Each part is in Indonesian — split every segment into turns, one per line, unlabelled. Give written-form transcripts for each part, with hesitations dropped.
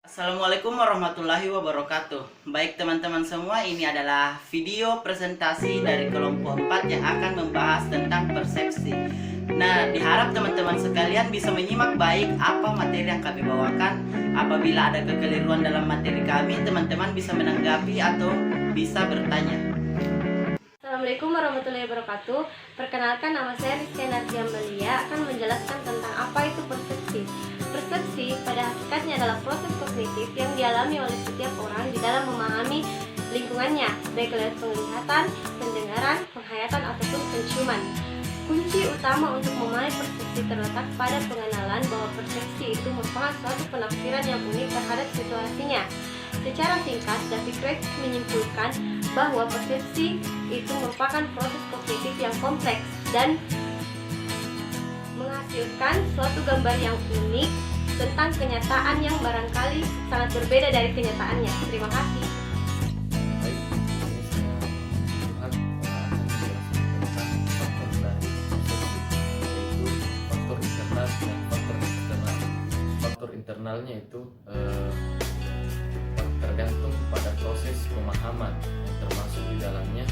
Assalamualaikum warahmatullahi wabarakatuh. Baik teman-teman semua, ini adalah video presentasi dari kelompok 4 yang akan membahas tentang persepsi. Nah, diharap teman-teman sekalian bisa menyimak baik apa materi yang kami bawakan. Apabila ada kekeliruan dalam materi kami, teman-teman bisa menanggapi atau bisa bertanya.
Assalamualaikum warahmatullahi wabarakatuh. Perkenalkan, nama saya Rizky Nadia Melia akan menjelaskan tentang apa itu persepsi. Persepsi pada hakikatnya adalah proses kognitif yang dialami oleh setiap orang di dalam memahami lingkungannya, baik lewat penglihatan, pendengaran, penghayatan, ataupun penciuman. Kunci utama untuk memahami persepsi terletak pada pengenalan bahwa persepsi itu merupakan suatu penafsiran yang unik terhadap situasinya. Secara singkat, David Craig menyimpulkan bahwa persepsi itu merupakan proses kognitif yang kompleks dan menghasilkan suatu gambar yang unik tentang kenyataan yang barangkali sangat berbeda dari kenyataannya. Terima kasih.
Baik, ini saya Tuhan akan menjelaskan tentang faktor dari persepsi, yaitu faktor internal dan faktor eksternal. Faktor internalnya itu tergantung pada proses pemahaman yang termasuk di dalamnya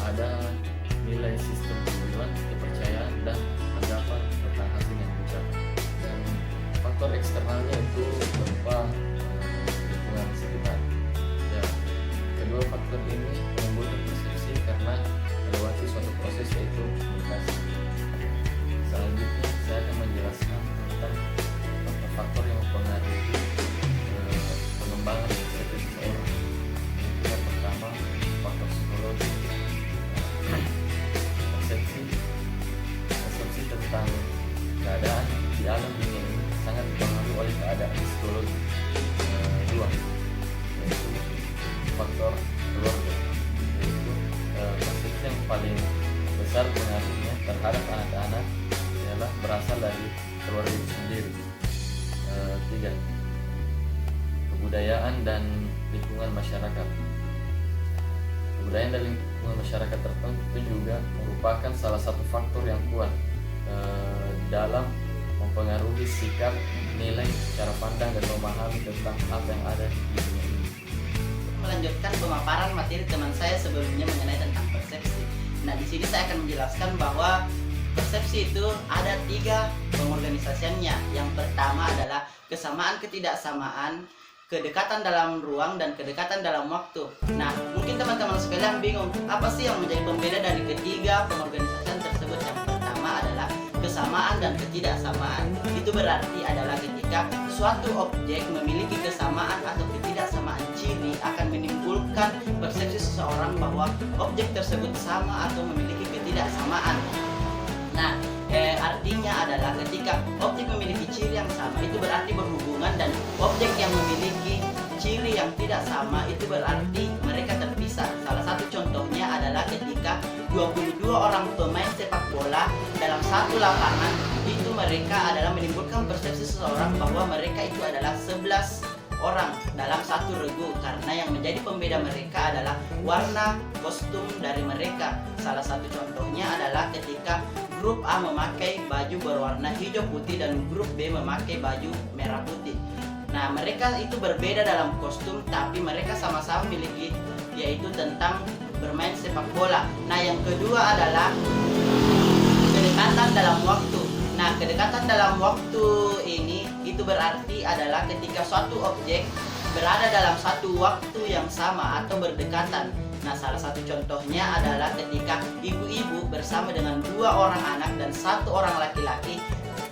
ada nilai sistem tujuan, kepercayaan, dan anggapan tentang hasil yang dicapai. Dan faktor eksternalnya itu berupa lingkungan sekitar. Ya, kedua faktor ini menimbulkan persepsi karena melewati suatu proses yaitu komunikasi. Selanjutnya saya akan menjelaskan tentang faktor-faktor yang mempengaruhi pengembangan persepsi seseorang. Yang pertama, faktor psikologi. Persepsi tentang keadaan di alam dunia ini sangat dipengaruhi oleh keadaan psikologi. Dua, yaitu faktor keluarga, yaitu persepsi yang paling besar pengaruhnya terhadap anak-anak adalah berasal dari keluarga itu sendiri. Tiga, kebudayaan dan lingkungan masyarakat. Kebudayaan dan lingkungan masyarakat tertentu juga merupakan salah satu faktor yang kuat dalam mempengaruhi sikap, nilai, cara pandang, dan memahami tentang apa yang ada di dunia ini.
Melanjutkan pemaparan materi teman saya sebelumnya mengenai tentang persepsi. Nah, di sini saya akan menjelaskan bahwa persepsi itu ada 3 pengorganisasiannya. Yang pertama adalah kesamaan ketidaksamaan, kedekatan dalam ruang, dan kedekatan dalam waktu. Nah, mungkin teman-teman sekalian bingung, apa sih yang menjadi pembeda dari ketiga pengorganisasian tersebut? Yang pertama adalah kesamaan dan ketidaksamaan. Itu berarti adalah ketika suatu objek memiliki kesamaan atau ketidaksamaan ciri akan menimbulkan persepsi seseorang bahwa objek tersebut sama atau memiliki ketidaksamaan. Nah, artinya adalah ketika objek memiliki ciri yang sama itu berarti berhubungan, dan objek yang memiliki ciri yang tidak sama itu berarti mereka terpisah. Salah satu contohnya adalah ketika 22 orang pemain sepak bola dalam satu lapangan, itu mereka adalah menimbulkan persepsi seseorang bahwa mereka itu adalah 11 orang dalam satu regu, karena yang menjadi pembeda mereka adalah warna kostum dari mereka. Salah satu contohnya adalah ketika grup A memakai baju berwarna hijau putih dan grup B memakai baju merah putih. Nah, mereka itu berbeda dalam kostum, tapi mereka sama-sama memiliki, yaitu tentang bermain sepak bola. Nah, yang kedua adalah kedekatan dalam waktu. Nah, kedekatan dalam waktu ini itu berarti adalah ketika suatu objek berada dalam satu waktu yang sama atau berdekatan. Nah, salah satu contohnya adalah ketika ibu-ibu bersama dengan 2 orang anak dan 1 orang laki-laki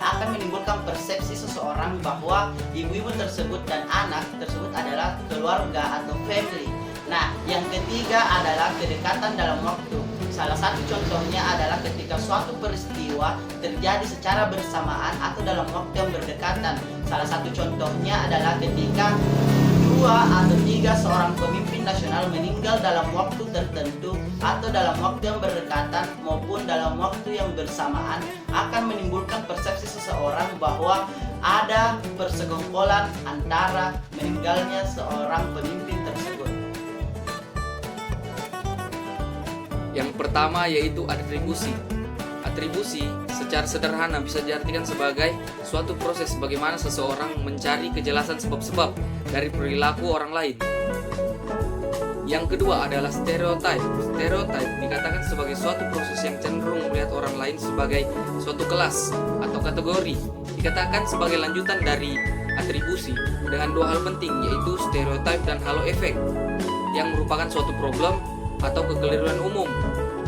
akan menimbulkan persepsi seseorang bahwa ibu-ibu tersebut dan anak tersebut adalah keluarga atau family. Nah, yang ketiga adalah kedekatan dalam waktu. Salah satu contohnya adalah ketika suatu peristiwa terjadi secara bersamaan atau dalam waktu yang berdekatan. Salah satu contohnya adalah ketika 2 atau 3 seorang pemimpin nasional meninggal dalam waktu tertentu atau dalam waktu yang berdekatan maupun dalam waktu yang bersamaan, akan menimbulkan persepsi seseorang bahwa ada persekongkolan antara meninggalnya seorang pemimpin tersebut.
Yang pertama yaitu atribusi. Atribusi secara sederhana bisa diartikan sebagai suatu proses bagaimana seseorang mencari kejelasan sebab-sebab dari perilaku orang lain. Yang kedua adalah stereotype. Stereotype dikatakan sebagai suatu proses yang cenderung melihat orang lain sebagai suatu kelas atau kategori. Dikatakan sebagai lanjutan dari atribusi dengan dua hal penting, yaitu stereotype dan halo efek, yang merupakan suatu problem atau kekeliruan umum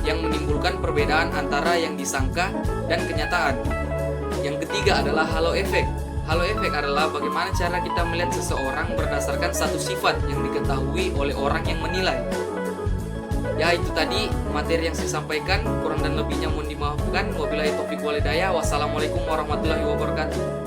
yang menimbulkan perbedaan antara yang disangka dan kenyataan. Yang ketiga adalah halo efek. Halo efek adalah bagaimana cara kita melihat seseorang berdasarkan satu sifat yang diketahui oleh orang yang menilai. Ya, itu tadi materi yang saya sampaikan, kurang dan lebihnya mohon dimaafkan. Wabillahi taufiq wal hidayah. Wassalamualaikum warahmatullahi wabarakatuh.